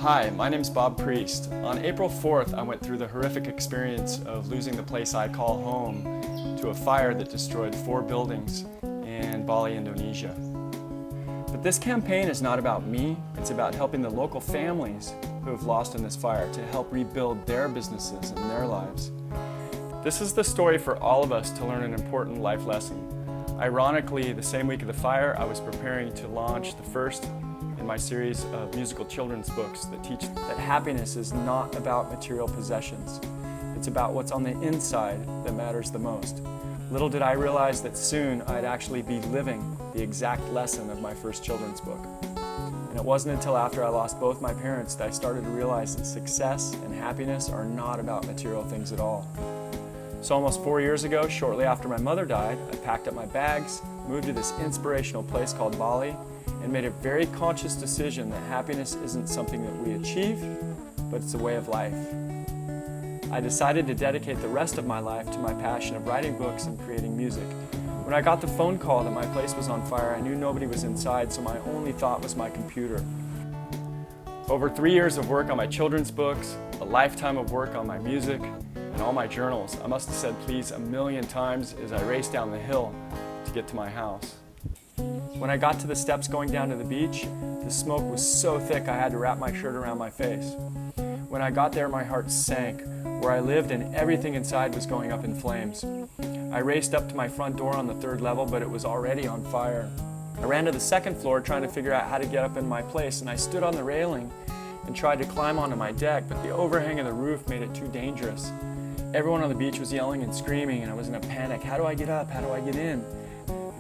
Hi, my name's Bob Priest. On April 4th, I went through the horrific experience of losing the place I call home to a fire that destroyed 4 buildings in Bali, Indonesia. But this campaign is not about me, it's about helping the local families who have lost in this fire to help rebuild their businesses and their lives. This is the story for all of us to learn an important life lesson. Ironically, the same week of the fire, I was preparing to launch the first in my series of musical children's books that teach that happiness is not about material possessions. It's about what's on the inside that matters the most. Little did I realize that soon I'd actually be living the exact lesson of my first children's book. And it wasn't until after I lost both my parents that I started to realize that success and happiness are not about material things at all. So almost 4 years ago, shortly after my mother died, I packed up my bags, moved to this inspirational place called Bali, and made a very conscious decision that happiness isn't something that we achieve, but it's a way of life. I decided to dedicate the rest of my life to my passion of writing books and creating music. When I got the phone call that my place was on fire, I knew nobody was inside, so my only thought was my computer. Over 3 years of work on my children's books, a lifetime of work on my music, and all my journals, I must have said please a million times as I raced down the hill to get to my house. When I got to the steps going down to the beach, the smoke was so thick I had to wrap my shirt around my face. When I got there, my heart sank. Where I lived and everything inside was going up in flames. I raced up to my front door on the 3rd level, but it was already on fire. I ran to the 2nd floor trying to figure out how to get up in my place, and I stood on the railing and tried to climb onto my deck, but the overhang of the roof made it too dangerous. Everyone on the beach was yelling and screaming, and I was in a panic. How do I get up? How do I get in?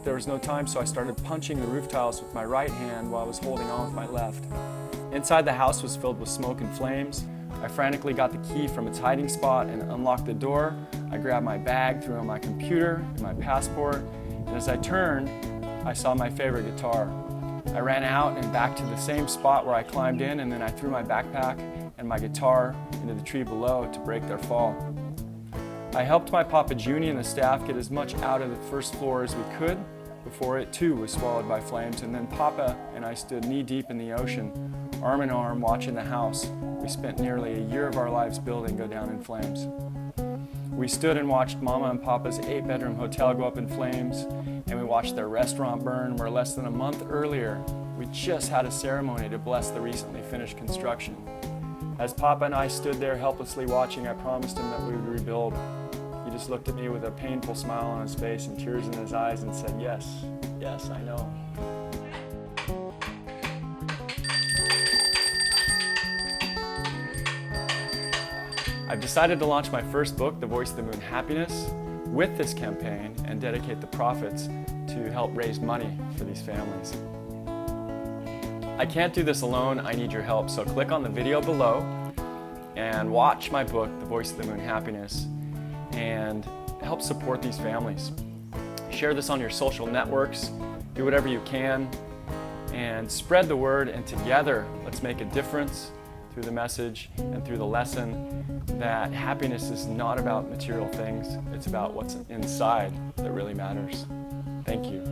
There was no time, so I started punching the roof tiles with my right hand while I was holding on with my left. Inside the house was filled with smoke and flames. I frantically got the key from its hiding spot and unlocked the door. I grabbed my bag, threw on my computer and my passport, and as I turned, I saw my favorite guitar. I ran out and back to the same spot where I climbed in, and then I threw my backpack and my guitar into the tree below to break their fall. I helped my Papa Junie and the staff get as much out of the 1st floor as we could before it too was swallowed by flames, and then Papa and I stood knee-deep in the ocean, arm in arm, watching the house we spent nearly a year of our lives building go down in flames. We stood and watched Mama and Papa's 8-bedroom hotel go up in flames, and we watched their restaurant burn where less than a month earlier we just had a ceremony to bless the recently finished construction. As Papa and I stood there helplessly watching, I promised him that we would rebuild. He just looked at me with a painful smile on his face and tears in his eyes and said, "Yes, yes, I know." I've decided to launch my first book, The Voice of the Moon Happiness, with this campaign and dedicate the profits to help raise money for these families. I can't do this alone, I need your help, so click on the video below and watch my book, The Voice of the Moon Happiness, and help support these families. Share this on your social networks, do whatever you can, and spread the word, and together let's make a difference through the message and through the lesson that happiness is not about material things, it's about what's inside that really matters. Thank you.